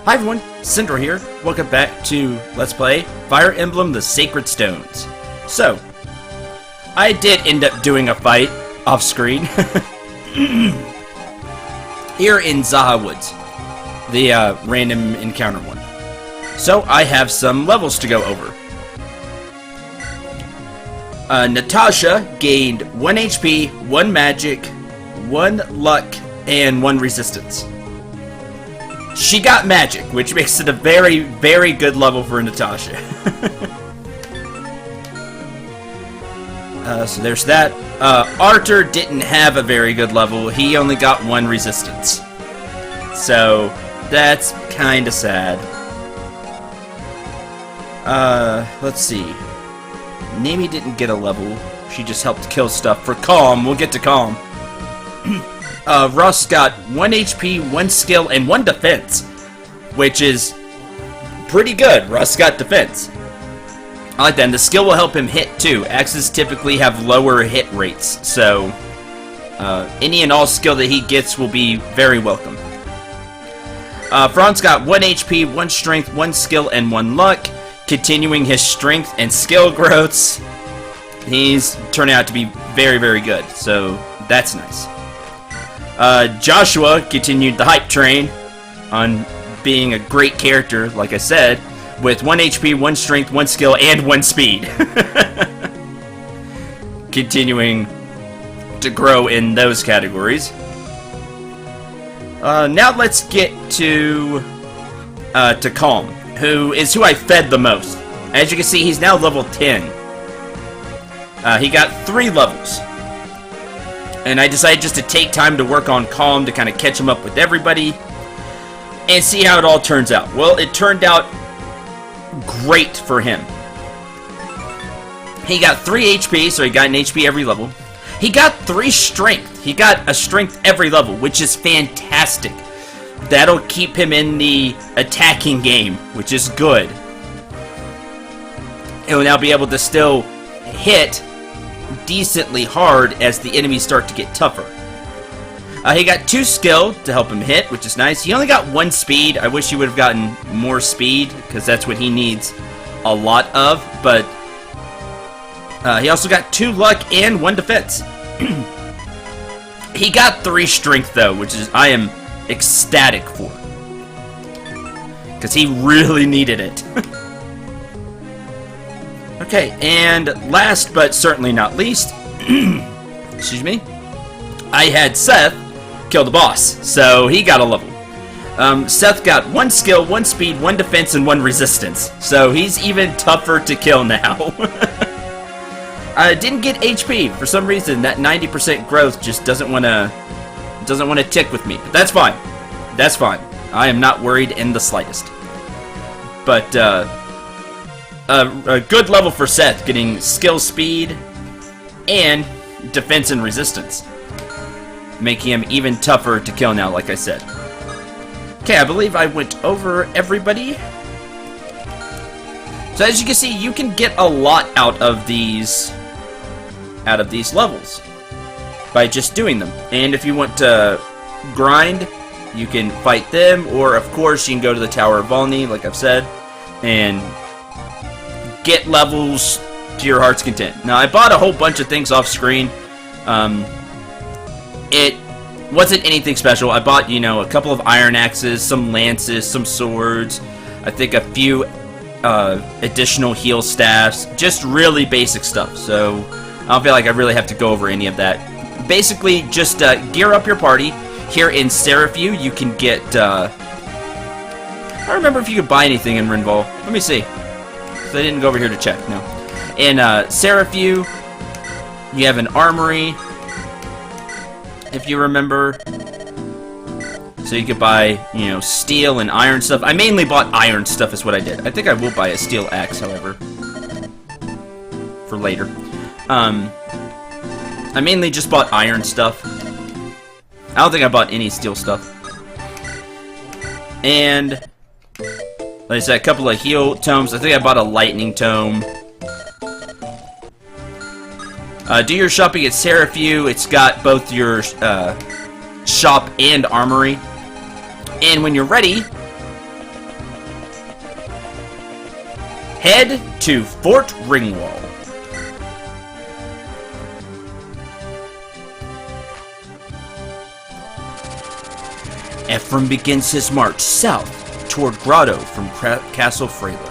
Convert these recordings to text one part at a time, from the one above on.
Hi everyone, Cendril here. Welcome back to Let's Play Fire Emblem The Sacred Stones. So, I did end up doing a fight off screen here in Zaha Woods, the random encounter one. So, I have some levels to go over. Natasha gained 1 HP, 1 magic, 1 luck, and 1 resistance. She got magic, which makes it a very, very good level for Natasha. So there's that. Arthur didn't have a very good level. He only got 1 resistance. So that's kind of sad. Let's see. Nami didn't get a level. She just helped kill stuff. For Calm, we'll get to Calm. Russ got 1 HP, 1 skill, and 1 defense, which is pretty good. Russ got defense. I like that. And the skill will help him hit too. Axes typically have lower hit rates, so any and all skill that he gets will be very welcome. Franz got 1 HP, 1 strength, 1 skill, and 1 luck, continuing his strength and skill growths. He's turning out to be very, very good, so that's nice. Joshua continued the hype train on being a great character, like I said, with 1 HP, 1 strength, 1 skill, and 1 speed. Continuing to grow in those categories. Now let's get to Calm, who I fed the most. As you can see, he's now level 10. He got 3 levels. And I decided just to take time to work on Calm to kind of catch him up with everybody and see how it all turns out. Well, it turned out great for him. He got 3 HP, so he got an HP every level. He got 3 strength. He got a strength every level, which is fantastic. That'll keep him in the attacking game, which is good. He'll now be able to still hit decently hard as the enemies start to get tougher. He got 2 skill to help him hit, which is nice. He only got 1 speed. I wish he would have gotten more speed, because that's what he needs a lot of, but he also got 2 luck and 1 defense. He got 3 strength though, which is I am ecstatic for, because he really needed it. Okay, and last but certainly not least, excuse me, I had Seth kill the boss, so he got a level. Seth got 1 skill, 1 speed, 1 defense, and 1 resistance, so he's even tougher to kill now. I didn't get HP for some reason. That 90% growth just doesn't want to tick with me, but that's fine. That's fine. I am not worried in the slightest. But a good level for Seth, getting skill, speed, and defense and resistance, making him even tougher to kill now, like I said. Okay, I believe I went over everybody. So as you can see, you can get a lot out of these levels by just doing them. And if you want to grind, you can fight them, or of course you can go to the Tower of Volney, like I've said, and get levels to your heart's content. Now, I bought a whole bunch of things off screen. It wasn't anything special. I bought, a couple of iron axes, some lances, some swords, I think a few additional heal staffs, just really basic stuff. So I don't feel like I really have to go over any of that. Basically, just gear up your party. Here in Seraphu, you can get, I don't remember if you could buy anything in Ringwald. Let me see. I didn't go over here to check, no. In Seraphu, you have an armory, if you remember. So you could buy, steel and iron stuff. I mainly bought iron stuff is what I did. I think I will buy a steel axe, however, for later. I mainly just bought iron stuff. I don't think I bought any steel stuff. And like I said, a couple of heal tomes. I think I bought a lightning tome. Do your shopping at Seraphu. It's got both your shop and armory. And when you're ready, Head to Fort Ringwald. Ephraim begins his march south toward Grotto from Castle Freyla.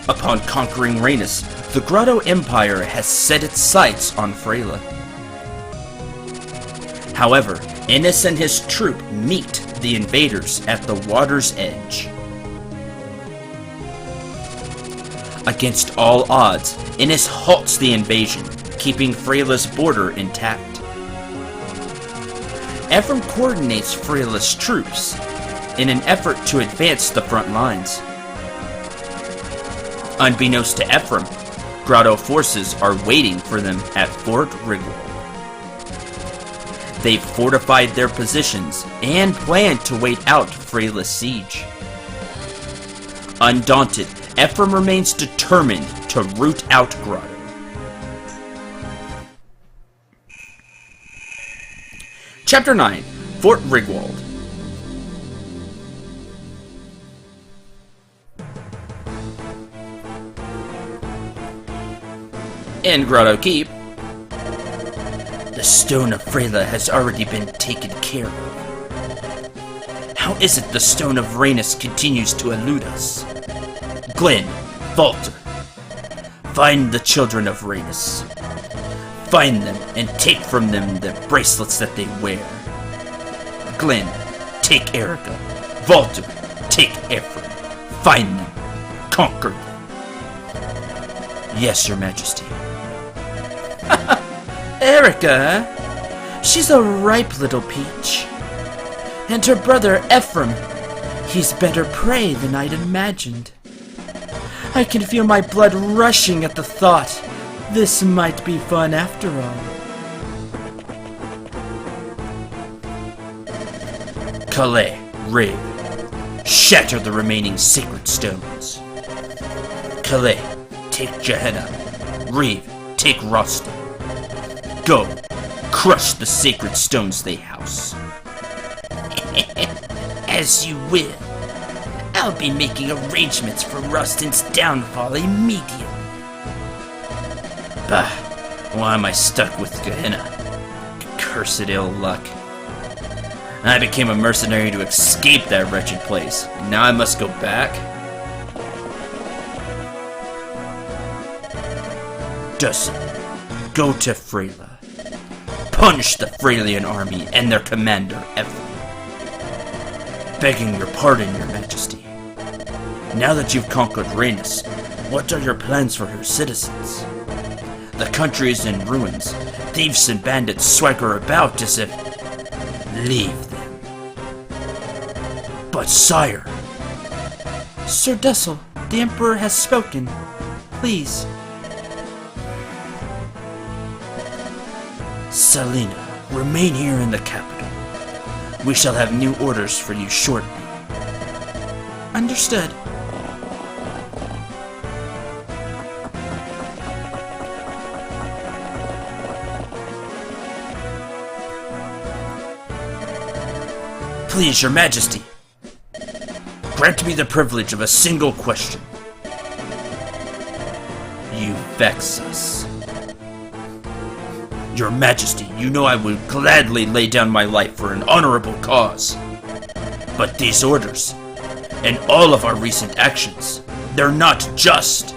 Upon conquering Rhaenus, the Grotto Empire has set its sights on Freyla. However, Innis and his troop meet the invaders at the water's edge. Against all odds, Innis halts the invasion, keeping Freyla's border intact. Ephraim coordinates Freyla's troops in an effort to advance the front lines. Unbeknownst to Ephraim, Grotto forces are waiting for them at Fort Ringwald. They've fortified their positions and plan to wait out Freyla's siege. Undaunted, Ephraim remains determined to root out Grotto. Chapter 9, Fort Ringwald. In Grotto Keep, the Stone of Freyla has already been taken care of. How is it the Stone of Rhaenus continues to elude us? Glenn, Walter, find the children of Rhaenus. Find them and take from them the bracelets that they wear. Glenn, take Erica. Walter, take Ephraim. Find them. Conquer them. Yes, Your Majesty. Erica? She's a ripe little peach. And her brother Ephraim, he's better prey than I'd imagined. I can feel my blood rushing at the thought. This might be fun after all. Calais, Rave, shatter the remaining sacred stones. Calais, take Gehenna. Rave, take Rostam. Go, crush the sacred stones they house. As you will. I'll be making arrangements for Rostam's downfall immediately. Bah, why am I stuck with Gehenna? Cursed ill luck. I became a mercenary to escape that wretched place, and now I must go back? Dustin, go to Freyla. Punish the Freylian army and their commander, Ephraim. Begging your pardon, Your Majesty. Now that you've conquered Rhaenus, what are your plans for her citizens? The country is in ruins. Thieves and bandits swagger about as if... Leave them. But sire... Sir Dussel, the Emperor has spoken. Please. Selena, remain here in the capital. We shall have new orders for you shortly. Understood. Please, Your Majesty, grant me the privilege of a single question. You vex us. Your Majesty, you know I would gladly lay down my life for an honorable cause. But these orders, and all of our recent actions, they're not just.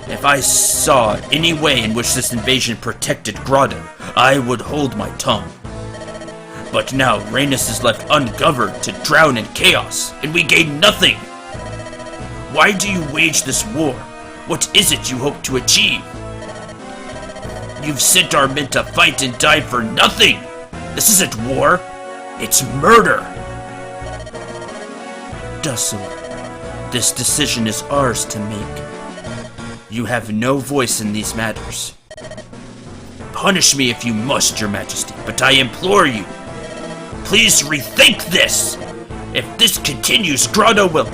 If I saw any way in which this invasion protected Grotto, I would hold my tongue. But now Rhaenus is left ungoverned to drown in chaos, and we gain nothing. Why do you wage this war? What is it you hope to achieve? You've sent our men to fight and die for nothing! This isn't war, it's murder! Dussel, this decision is ours to make. You have no voice in these matters. Punish me if you must, Your Majesty, but I implore you, please rethink this! If this continues, Grotto will...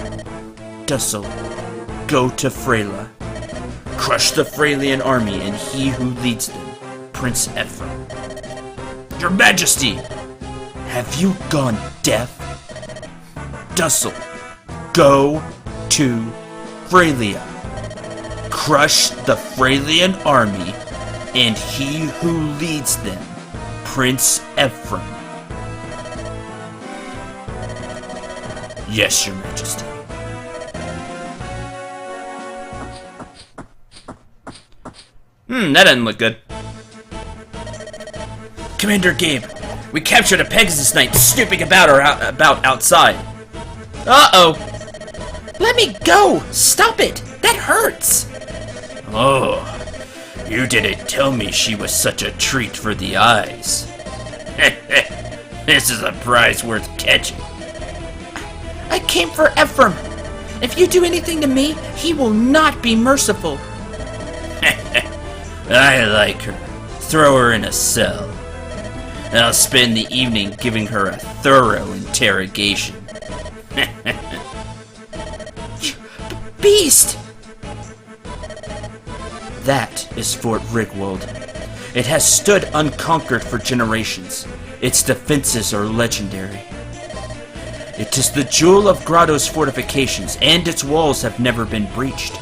Dussel, go to Freyla. Crush the Freylian army and he who leads them, Prince Ephraim. Your Majesty! Have you gone deaf? Dussel, go to Frelia. Crush the Freilian army, and he who leads them, Prince Ephraim. Yes, Your Majesty. That doesn't look good. Commander Gabe, we captured a Pegasus Knight snooping about outside. Uh-oh. Let me go! Stop it! That hurts! Oh, you didn't tell me she was such a treat for the eyes. This is a prize worth catching. I came for Ephraim. If you do anything to me, he will not be merciful. I like her. Throw her in a cell. And I'll spend the evening giving her a thorough interrogation. Beast! That is Fort Ringwald. It has stood unconquered for generations. Its defenses are legendary. It is the jewel of Grotto's fortifications, and its walls have never been breached.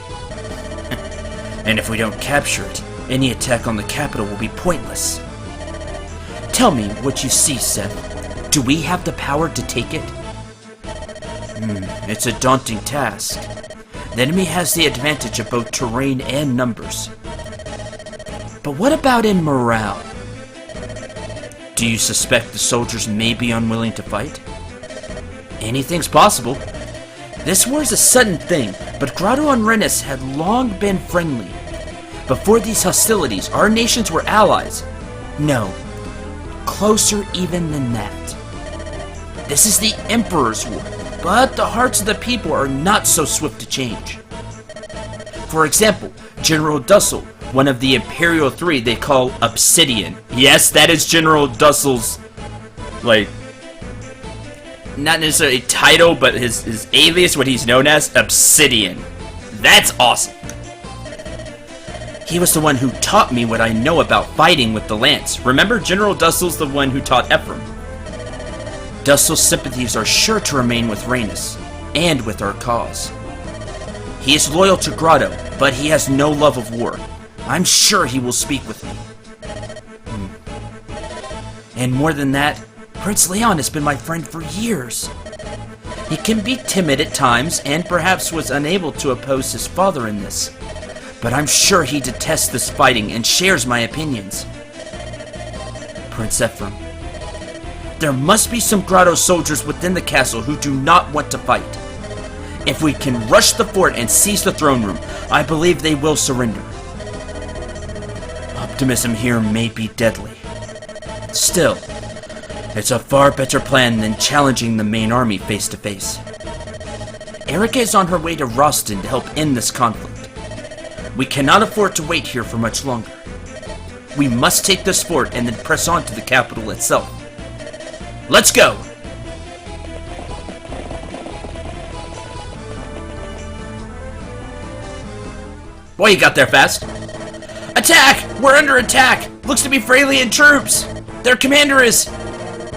And if we don't capture it, any attack on the capital will be pointless. Tell me what you see, Seth. Do we have the power to take it? It's a daunting task. The enemy has the advantage of both terrain and numbers. But what about in morale? Do you suspect the soldiers may be unwilling to fight? Anything's possible. This war is a sudden thing, but Grotto and Rennes had long been friendly. Before these hostilities, our nations were allies. No, closer even than that. This is the Emperor's war, but the hearts of the people are not so swift to change. For example, General Dussel, one of the Imperial Three they call Obsidian. Yes, that is General Dussel's, not necessarily a title, but his alias, what he's known as, Obsidian. That's awesome. He was the one who taught me what I know about fighting with the lance. Remember, General Dussel's the one who taught Ephraim. Dussel's sympathies are sure to remain with Rhaenys, and with our cause. He is loyal to Grotto, but he has no love of war. I'm sure he will speak with me. And more than that, Prince Leon has been my friend for years. He can be timid at times, and perhaps was unable to oppose his father in this. But I'm sure he detests this fighting and shares my opinions. Prince Ephraim. There must be some Grotto soldiers within the castle who do not want to fight. If we can rush the fort and seize the throne room, I believe they will surrender. Optimism here may be deadly. Still, it's a far better plan than challenging the main army face to face. Erica is on her way to Roston to help end this conflict. We cannot afford to wait here for much longer. We must take this fort and then press on to the capital itself. Let's go! Boy, you got there fast. Attack! We're under attack! Looks to be Freilian troops! Their commander is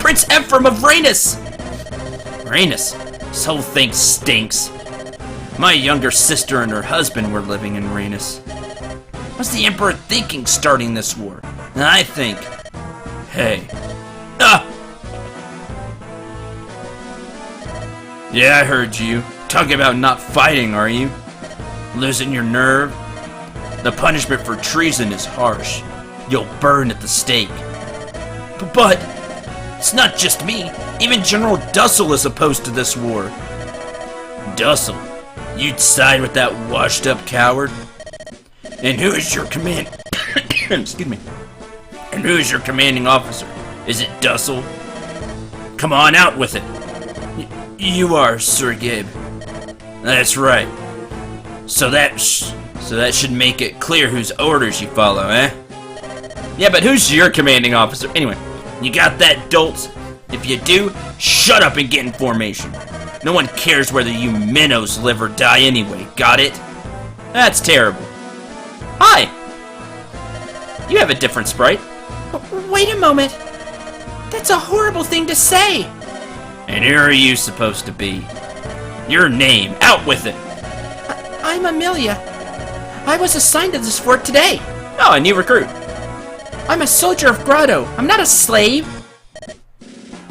Prince Ephraim of Rhaenys! Rhaenys? This whole thing stinks. My younger sister and her husband were living in Rhaenys. What's the Emperor thinking starting this war? And I think... Hey. Ah! Yeah, I heard you. Talking about not fighting, are you? Losing your nerve? The punishment for treason is harsh. You'll burn at the stake. But it's not just me. Even General Dussel is opposed to this war. Dussel? You'd side with that washed-up coward? And who is your command... Excuse me. And who is your commanding officer? Is it Dussel? Come on, out with it. You are, Sir Gabe. That's right. So that should make it clear whose orders you follow, eh? Yeah, but who's your commanding officer? Anyway, you got that, dolts? If you do, shut up and get in formation. No one cares whether you minnows live or die anyway, got it? That's terrible. Hi! You have a different sprite. Wait a moment. That's a horrible thing to say. And who are you supposed to be? Your name, out with it! I'm Amelia. I was assigned to this fort today. Oh, a new recruit. I'm a soldier of Grotto. I'm not a slave.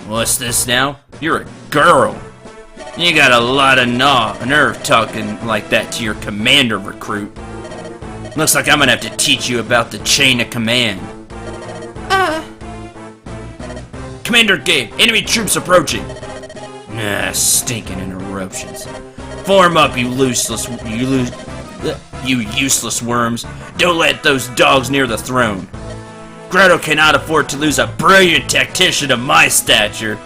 What's this now? You're a girl. You got a lot of nerve talking like that to your commander, recruit. Looks like I'm gonna have to teach you about the chain of command. Commander Gabe, enemy troops approaching. Stinking interruptions. Form up, you useless worms. Don't let those dogs near the throne. Grotto cannot afford to lose a brilliant tactician of my stature.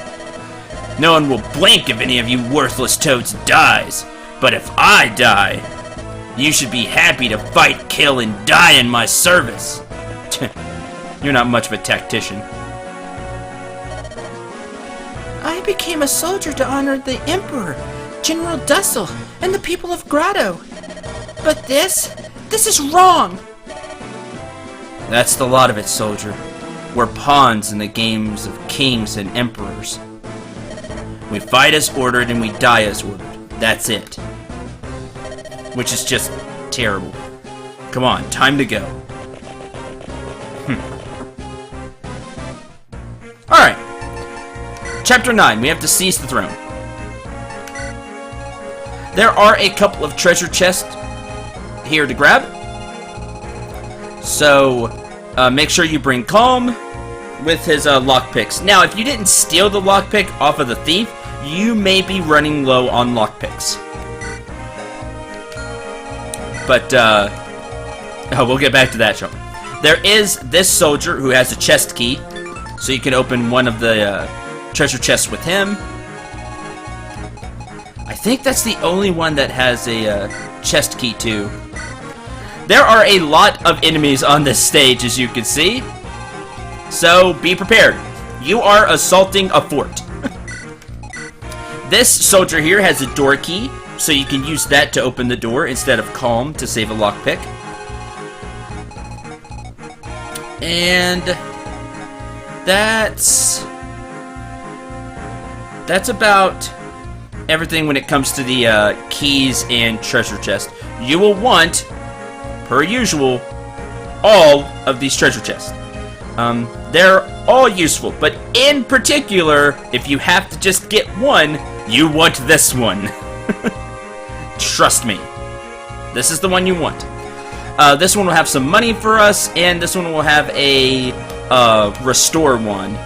No one will blink if any of you worthless toads dies. But if I die, you should be happy to fight, kill, and die in my service. You're not much of a tactician. I became a soldier to honor the Emperor, General Dussel, and the people of Grotto. But this is wrong. That's the lot of it, soldier. We're pawns in the games of kings and emperors. We fight as ordered and we die as ordered. That's it. Which is just terrible. Come on, time to go. Alright. Chapter 9, we have to seize the throne. There are a couple of treasure chests here to grab. So, make sure you bring Calm with his lockpicks. Now, if you didn't steal the lockpick off of the thief, you may be running low on lockpicks. But, we'll get back to that shortly. There is this soldier who has a chest key, so you can open one of the treasure chests with him. I think that's the only one that has a chest key too. There are a lot of enemies on this stage, as you can see. So, be prepared. You are assaulting a fort. This soldier here has a door key, so you can use that to open the door instead of Calm to save a lockpick. And that's about everything when it comes to the keys and treasure chest. You will want, per usual, all of these treasure chests. They're all useful, but in particular, if you have to just get one, you want this one. Trust me. This is the one you want. This one will have some money for us, and this one will have a restore one.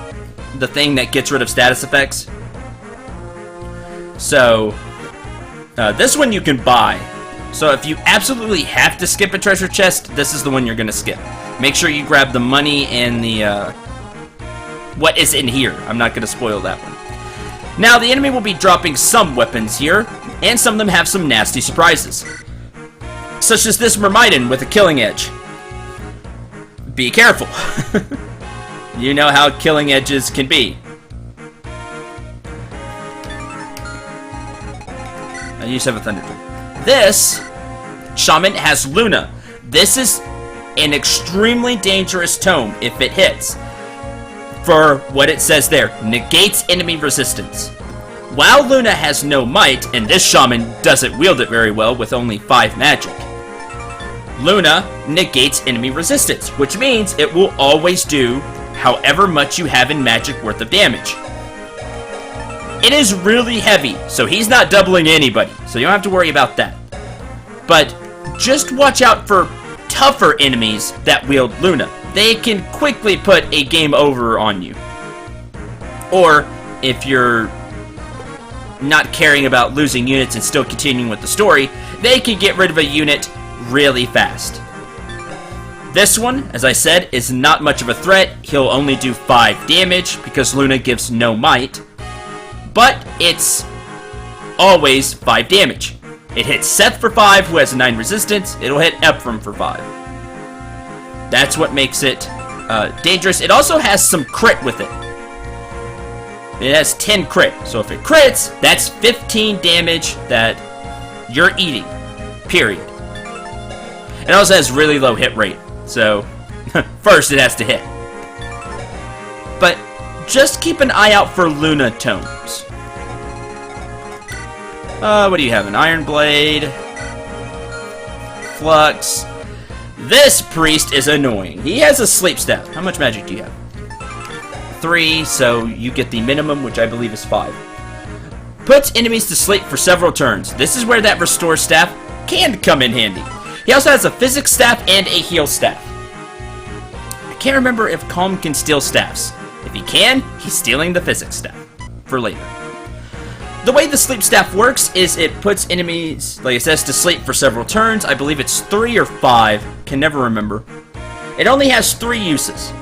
The thing that gets rid of status effects. So, this one you can buy. So if you absolutely have to skip a treasure chest, this is the one you're going to skip. Make sure you grab the money and the, what is in here. I'm not going to spoil that one. Now, the enemy will be dropping some weapons here, and some of them have some nasty surprises. Such as this Myrmidon with a killing edge. Be careful. You know how killing edges can be. I used to have a Thunder Drum. This Shaman has Luna. This is an extremely dangerous tome if it hits. For what it says there, negates enemy resistance. While Luna has no might, and this Shaman doesn't wield it very well with only 5 magic, Luna negates enemy resistance, which means it will always do however much you have in magic worth of damage. It is really heavy, so he's not doubling anybody, so you don't have to worry about that. But just watch out for tougher enemies that wield Luna. They can quickly put a game over on you. Or, if you're not caring about losing units and still continuing with the story, they can get rid of a unit really fast. This one, as I said, is not much of a threat. He'll only do 5 damage because Luna gives no might. But it's always 5 damage. It hits Seth for 5, who has a 9 resistance. It'll hit Ephraim for 5. That's what makes it dangerous. It also has some crit with it. It has 10 crit. So if it crits, that's 15 damage that you're eating. Period. It also has really low hit rate. So, first it has to hit. But just keep an eye out for Luna tomes. What do you have? An Iron Blade. Flux. This priest is annoying. He has a sleep staff. How much magic do you have? 3, so you get the minimum, which I believe is 5. Puts enemies to sleep for several turns. This is where that restore staff can come in handy. He also has a physics staff and a heal staff. I can't remember if Calm can steal staffs. If he can, he's stealing the physics staff for later. The way the sleep staff works is it puts enemies, like it says, to sleep for several turns. I believe it's 3 or 5. Can never remember. It only has 3 uses.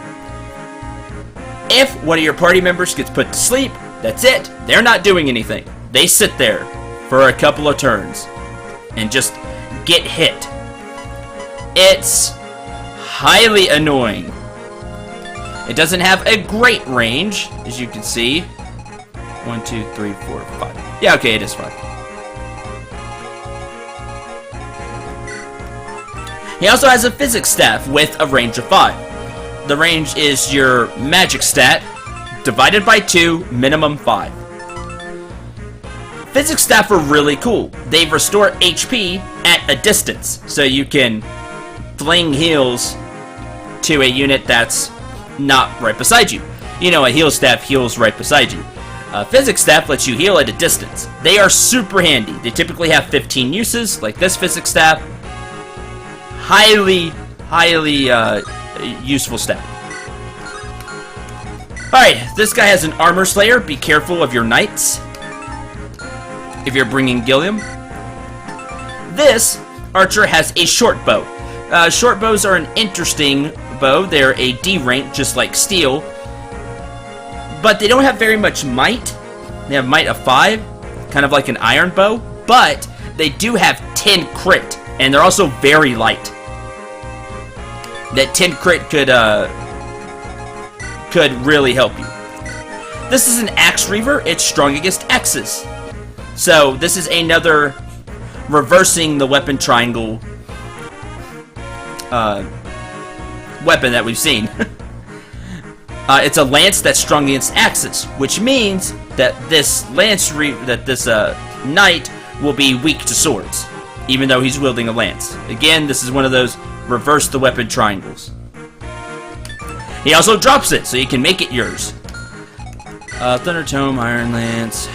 If one of your party members gets put to sleep, that's it. They're not doing anything. They sit there for a couple of turns and just get hit. It's highly annoying. It doesn't have a great range, as you can see. 1, 2, 3, 4, 5. Yeah, okay, it is 5. He also has a physics staff with a range of 5. The range is your magic stat divided by 2, minimum 5. Physics staff are really cool. They restore HP at a distance, so you can fling heals to a unit that's not right beside you. You know, a heal staff heals right beside you. Physics staff lets you heal at a distance. They are super handy. They typically have 15 uses, like this physics staff. Highly useful staff. Alright, this guy has an armor slayer. Be careful of your knights if you're bringing Gilliam. This archer has a short bow. Short bows are an interesting bow. They're a D rank, just like steel. But they don't have very much might. They have might of 5, kind of like an iron bow. But they do have 10 crit, and they're also very light. That 10 crit could really help you. This is an axe reaver. It's strong against axes. So this is another reversing the weapon triangle weapon that we've seen. It's a lance that's strong against axes, which means that this knight will be weak to swords, even though he's wielding a lance. Again, this is one of those reverse the weapon triangles. He also drops it, so you can make it yours. Thunder Tome, Iron Lance,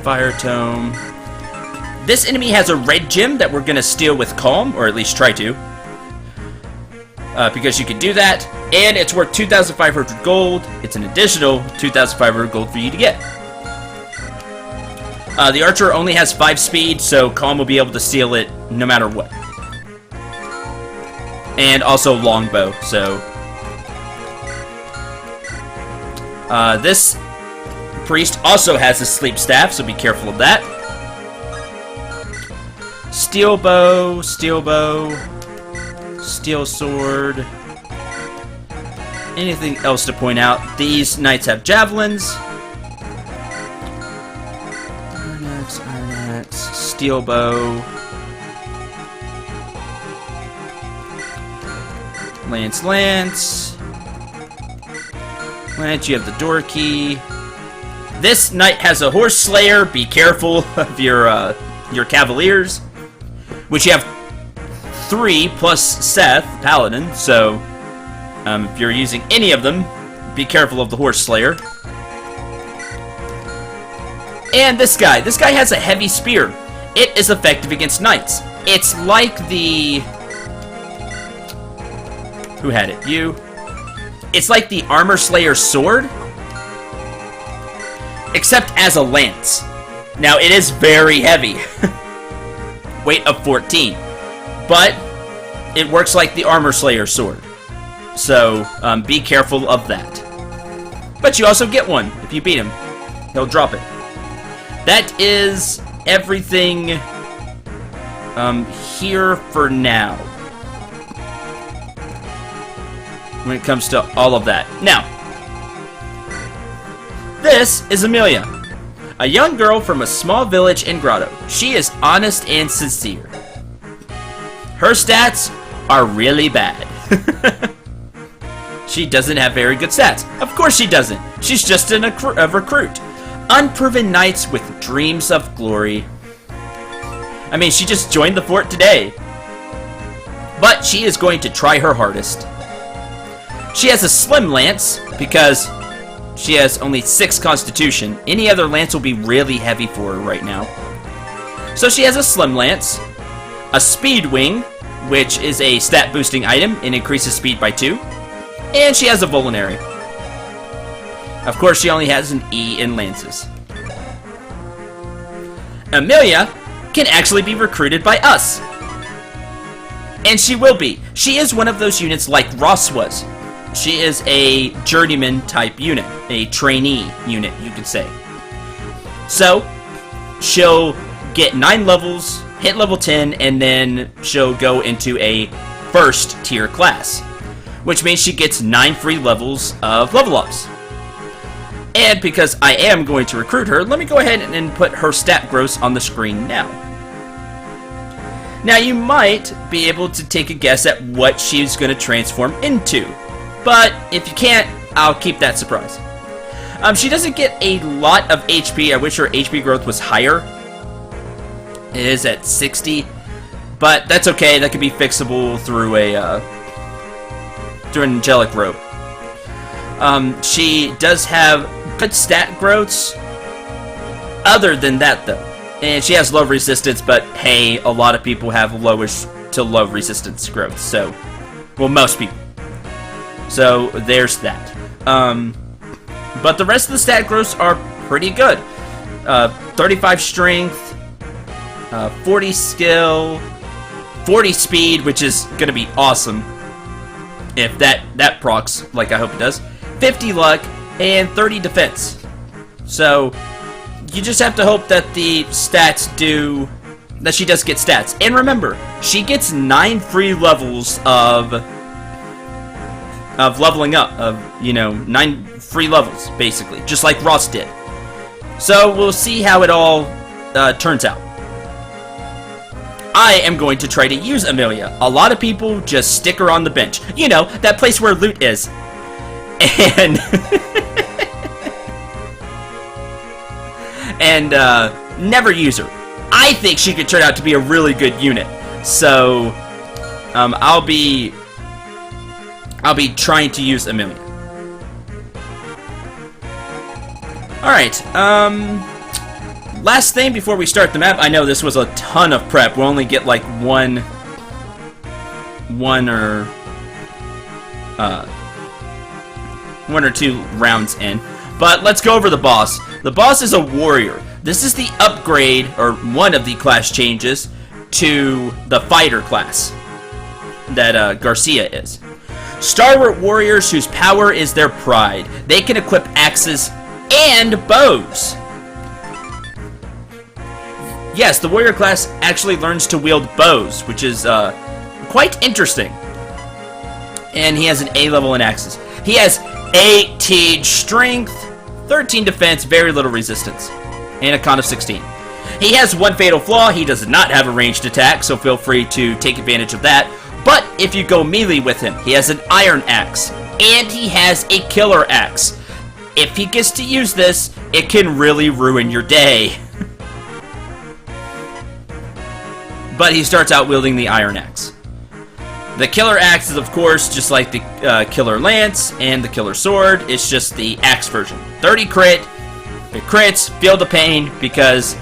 Fire Tome. This enemy has a red gem that we're gonna steal with Calm, or at least try to. Because you can do that, and it's worth 2,500 gold. It's an additional 2,500 gold for you to get. The archer only has 5 speed, so Calm will be able to steal it no matter what. And also longbow, so... this priest also has a sleep staff, so be careful of that. Steel bow, steel sword. Anything else to point out? These knights have javelins. Iron axe, steel bow. Lance, you have the door key. This knight has a horse slayer. Be careful of your cavaliers, which you have 3 plus Seth, paladin. So if you're using any of them, be careful of the horse slayer. And this guy has a heavy spear. It is effective against knights. It's like the... Who had it? You. It's like the Armor Slayer's sword, except as a lance. Now, it is very heavy. Weight of 14. But it works like the Armor Slayer's sword. So, be careful of that. But you also get one. If you beat him, he'll drop it. That is everything here for now, when it comes to all of that. Now, this is Amelia, a young girl from a small village in Grotto. She is honest and sincere. Her stats are really bad. She doesn't have very good stats. Of course she doesn't. She's just a recruit. Unproven knights with dreams of glory. I mean, she just joined the fort today. But she is going to try her hardest. She has a slim lance because she has only 6 constitution. Any other lance will be really heavy for her right now. So she has a slim lance, a speed wing, which is a stat boosting item and increases speed by 2. And she has a vulnerary. Of course, she only has an E in lances. Amelia can actually be recruited by us. And she will be. She is one of those units like Ross was. She is a journeyman type unit. A trainee unit, you could say. So, she'll get 9 levels, hit level 10, and then she'll go into a first tier class. Which means she gets 9 free levels of level ups. And because I am going to recruit her, let me go ahead and put her stat gross on the screen now. Now you might be able to take a guess at what she's going to transform into. But if you can't, I'll keep that surprise. She doesn't get a lot of HP. I wish her HP growth was higher. It is at 60. But that's okay. That could be fixable through through an angelic robe. She does have good stat growths. Other than that, though. And she has low resistance, but hey, a lot of people have lowish to low resistance growth. So, well, most people. So, there's that. But the rest of the stat growths are pretty good. 35 strength, 40 skill, 40 speed, which is going to be awesome. If that procs, like I hope it does. 50 luck, and 30 defense. So, you just have to hope that the stats do... that she does get stats. And remember, she gets 9 free levels of leveling up. Of, 9 free levels, basically. Just like Ross did. So, we'll see how it all turns out. I am going to try to use Amelia. A lot of people just stick her on the bench. You know, that place where loot is. And... and never use her. I think she could turn out to be a really good unit. So, I'll be trying to use Amelia. Alright, last thing before we start the map. I know this was a ton of prep. We'll only get like one or two rounds in. But let's go over the boss. The boss is a warrior. This is the upgrade, or one of the class changes, to the fighter class that Garcia is. Stalwart warriors whose power is their pride. They can equip axes and bows. Yes, the warrior class actually learns to wield bows, which is quite interesting. And he has an A level in axes. He has 18 strength, 13 defense, very little resistance, and a con of 16. He has one fatal flaw. He does not have a ranged attack, so feel free to take advantage of that. But if you go melee with him, he has an iron axe, and he has a killer axe. If he gets to use this, it can really ruin your day. But he starts out wielding the iron axe. The killer axe is, of course, just like the killer lance and the killer sword. It's just the axe version. 30 crit. It crits. Feel the pain because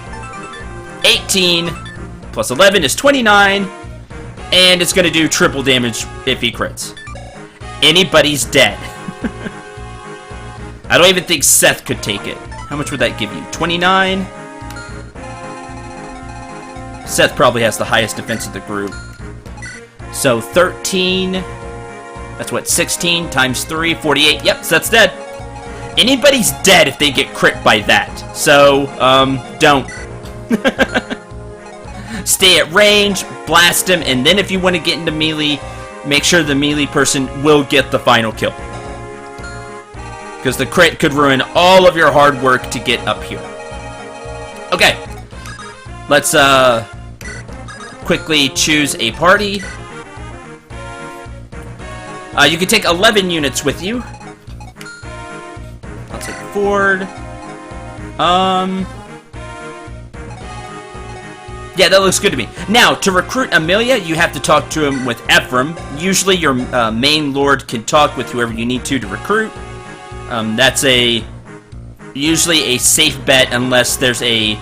18 plus 11 is 29. And it's going to do triple damage if he crits. Anybody's dead. I don't even think Seth could take it. How much would that give you? 29? Seth probably has the highest defense of the group. So 13, that's what, 16 times 3, 48. Yep, Seth's dead. Anybody's dead if they get crit by that. So, don't. Stay at range, blast him, and then if you want to get into melee, make sure the melee person will get the final kill. Because the crit could ruin all of your hard work to get up here. Okay. Let's, quickly choose a party. You can take 11 units with you. I'll take Ford. Yeah, that looks good to me. Now, to recruit Amelia, you have to talk to him with Ephraim. Usually your main lord can talk with whoever you need to recruit. That's usually a safe bet unless there's a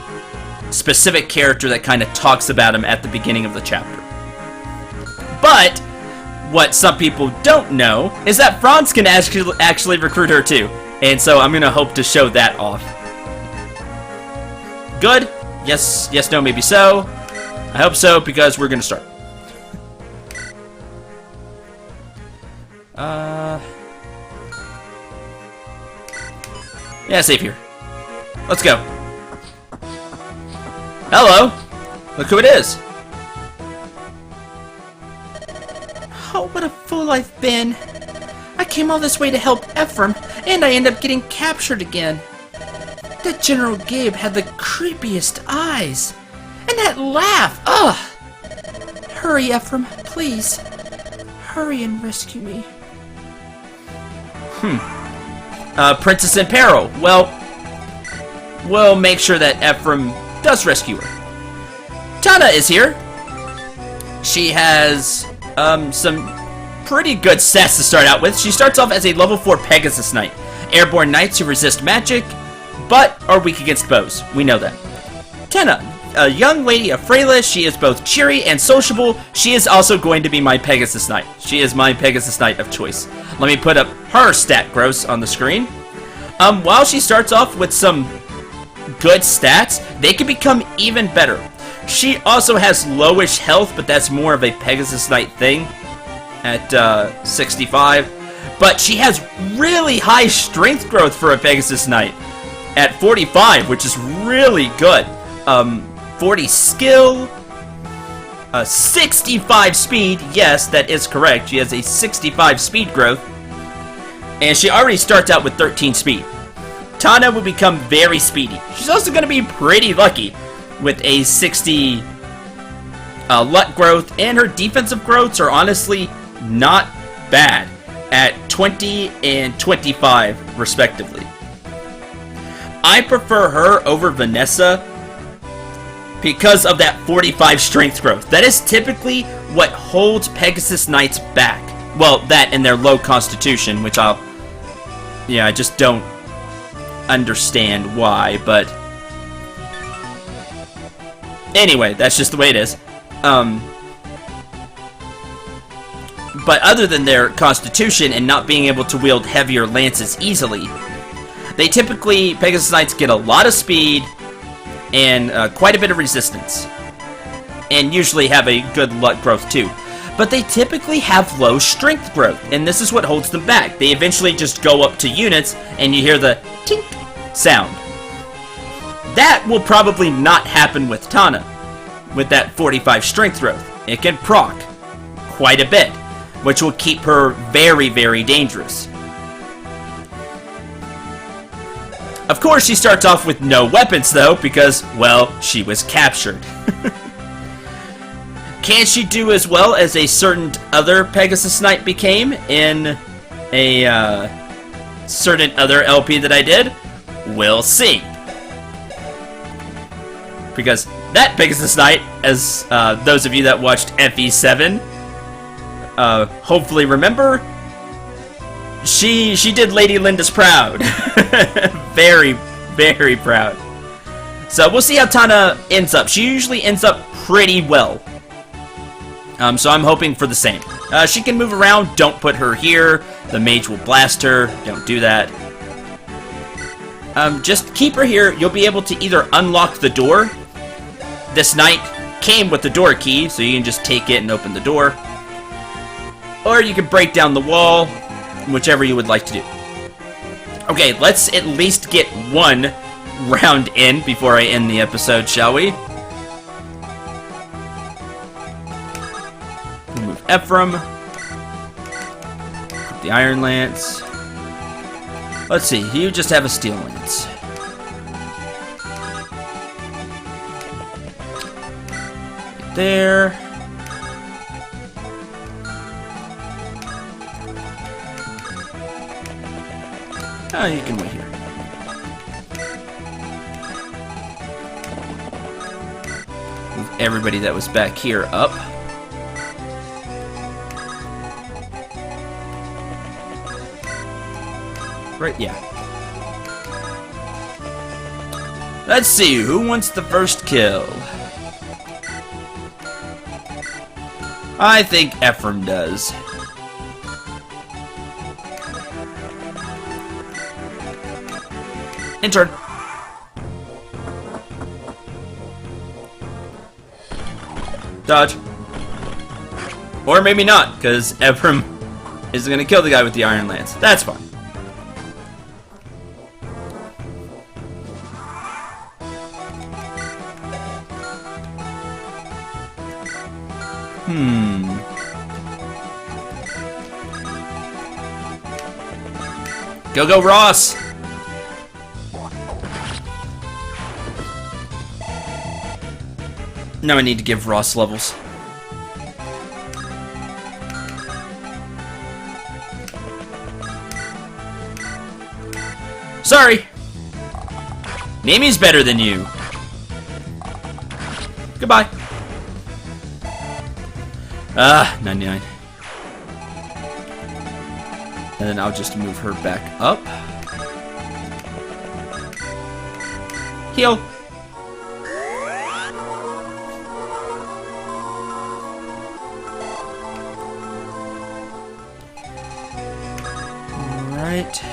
specific character that kind of talks about him at the beginning of the chapter. But what some people don't know is that Franz can actually recruit her too. And so I'm going to hope to show that off. Good? Yes, no, maybe so. I hope so, because we're going to start. Yeah, save here. Let's go. Hello. Look who it is. Oh, what a fool I've been. I came all this way to help Ephraim, and I end up getting captured again. That General Gabe had the creepiest eyes. And that laugh! Ugh! Hurry, Ephraim, please. Hurry and rescue me. Princess in Peril. Well, we'll make sure that Ephraim does rescue her. Tana is here. She has some pretty good stats to start out with. She starts off as a level 4 Pegasus Knight. Airborne Knights who resist magic, but are weak against bows. We know that. Tana, a young lady of Freyla. She is both cheery and sociable. She is also going to be my Pegasus Knight. She is my Pegasus Knight of choice. Let me put up her stat gross on the screen. While she starts off with some good stats, they can become even better. She also has lowish health, but that's more of a Pegasus Knight thing at 65. But she has really high strength growth for a Pegasus Knight at 45, which is really good. 40 skill, 65 speed. Yes, that is correct. She has a 65 speed growth. And she already starts out with 13 speed. Tana will become very speedy. She's also going to be pretty lucky with a 60 luck growth. And her defensive growths are honestly not bad at 20 and 25 respectively. I prefer her over Vanessa because of that 45 strength growth. That is typically what holds Pegasus Knights back. Well, that and their low constitution, which I just don't understand why, but anyway, that's just the way it is. But other than their constitution and not being able to wield heavier lances easily, Pegasus Knights get a lot of speed and quite a bit of resistance. And usually have a good luck growth too. But they typically have low strength growth, and this is what holds them back. They eventually just go up to units, and you hear the tink sound. That will probably not happen with Tana, with that 45 strength growth. It can proc quite a bit, which will keep her very, very dangerous. Of course, she starts off with no weapons, though, because, well, she was captured. Can she do as well as a certain other Pegasus Knight became in a certain other LP that I did? We'll see. Because that Pegasus Knight, as those of you that watched FE7 hopefully remember, she did Lady Linda's proud. Very, very proud. So we'll see how Tana ends up. She usually ends up pretty well. So I'm hoping for the same. She can move around. Don't put her here. The mage will blast her. Don't do that. Just keep her here. You'll be able to either unlock the door. This knight came with the door key, so you can just take it and open the door. Or you can break down the wall, whichever you would like to do. Okay, let's at least get one round in before I end the episode, shall we? Remove Ephraim. Put the Iron Lance. Let's see, you just have a Steel Lance. Get there. Oh, you can wait here. Move everybody that was back here up. Right, yeah. Let's see, who wants the first kill? I think Ephraim does. Intern. Dodge. Or maybe not, because Ephraim is going to kill the guy with the Iron Lance. That's fine. Go, Ross! Now I need to give Ross levels. Sorry! Namie's better than you. Goodbye. 99. And then I'll just move her back up. Heal. Alright.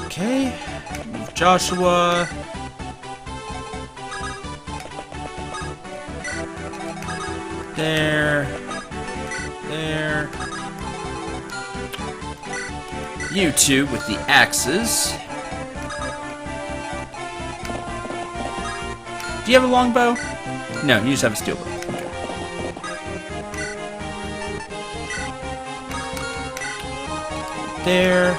Okay. Move Joshua. There. You two with the axes. Do you have a longbow? No, you just have a steel bow. Okay. There.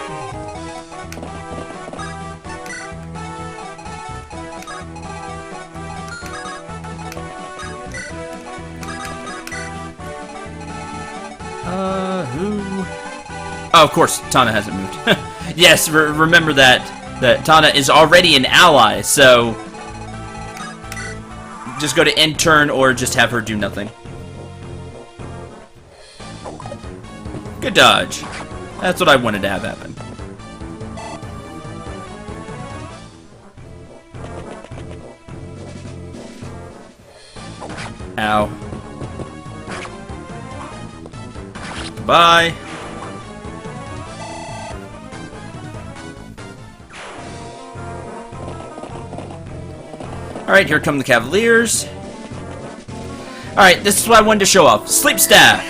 Who? Oh, of course, Tana hasn't moved. Yes, remember that Tana is already an ally, so just go to end turn or just have her do nothing. Good dodge. That's what I wanted to have happen. Ow. Bye. Alright, here come the Cavaliers. Alright, this is what I wanted to show off. Sleep Staff.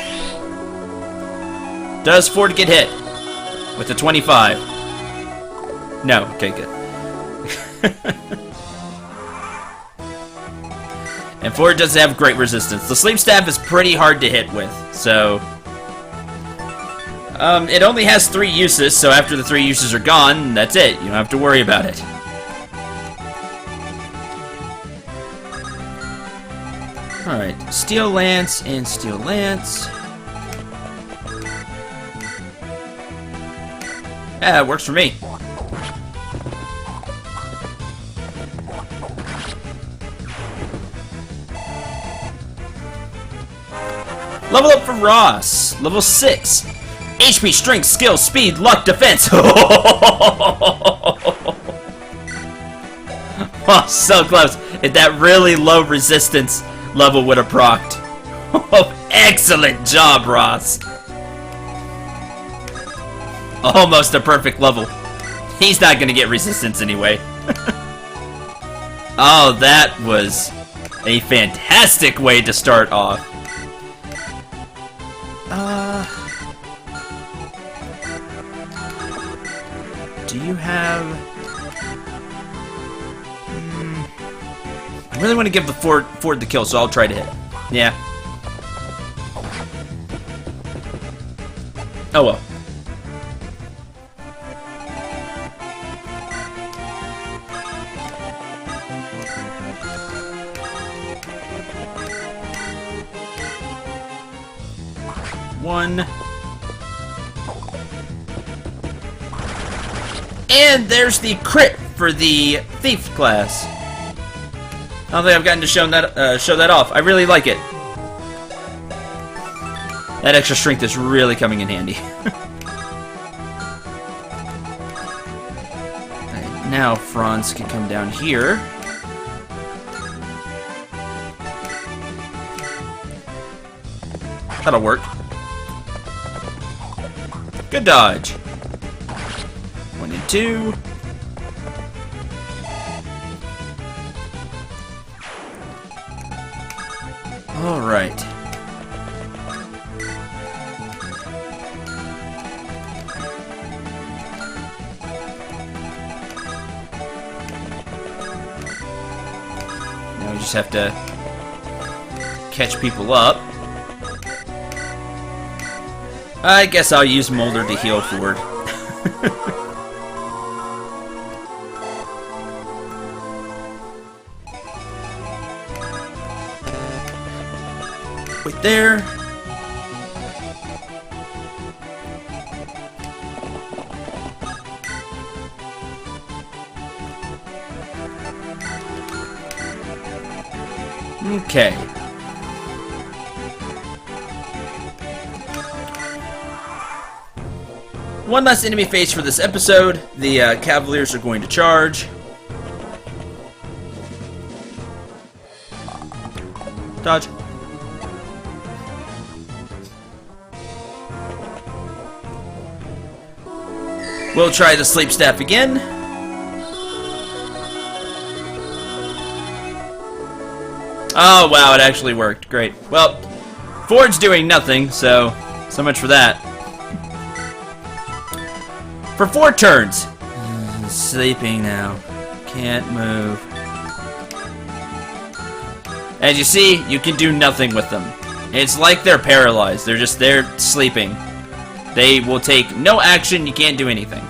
Does 4 to get hit. With a 25. No, okay, good. And 4 doesn't have great resistance. The Sleep Staff is pretty hard to hit with, so... it only has 3 uses, so after the 3 uses are gone, that's it. You don't have to worry about it. Alright, Steel Lance and Steel Lance. Yeah, it works for me. Level up for Ross. Level 6. HP, strength, skill, speed, luck, defense. Oh, so close. If that really low resistance level would have procced. Oh, excellent job, Ross. Almost a perfect level. He's not going to get resistance anyway. Oh, that was a fantastic way to start off. Do you have... I really want to give the Ford the kill, so I'll try to hit. Yeah. Oh well. One. And there's the crit for the thief class. I don't think I've gotten to show that off. I really like it. That extra strength is really coming in handy. Right, now Franz can come down here. That'll work. Good dodge. 1 and 2. All right. Now we just have to catch people up. I guess I'll use Molder to heal Ford. Wait there. Okay. One less enemy face for this episode. The Cavaliers are going to charge. Dodge. We'll try the sleep staff again. Oh, wow, it actually worked. Great. Well, Ford's doing nothing, so much for that. For 4 turns. Sleeping now. Can't move. As you see, you can do nothing with them. It's like they're paralyzed. They're just there sleeping. They will take no action. You can't do anything.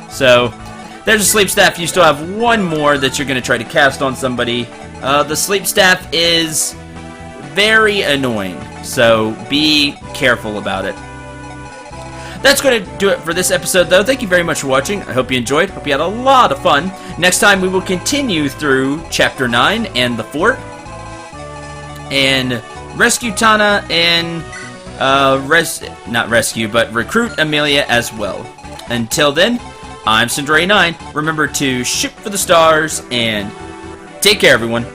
So, there's a sleep staff. You still have 1 more that you're going to try to cast on somebody. The sleep staff is very annoying. So, be careful about it. That's going to do it for this episode, though. Thank you very much for watching. I hope you enjoyed. Hope you had a lot of fun. Next time, we will continue through Chapter 9 and the fort. And rescue Tana and, not rescue, but recruit Amelia as well. Until then, I'm Cendril 9. Remember to shoot for the stars, and take care, everyone.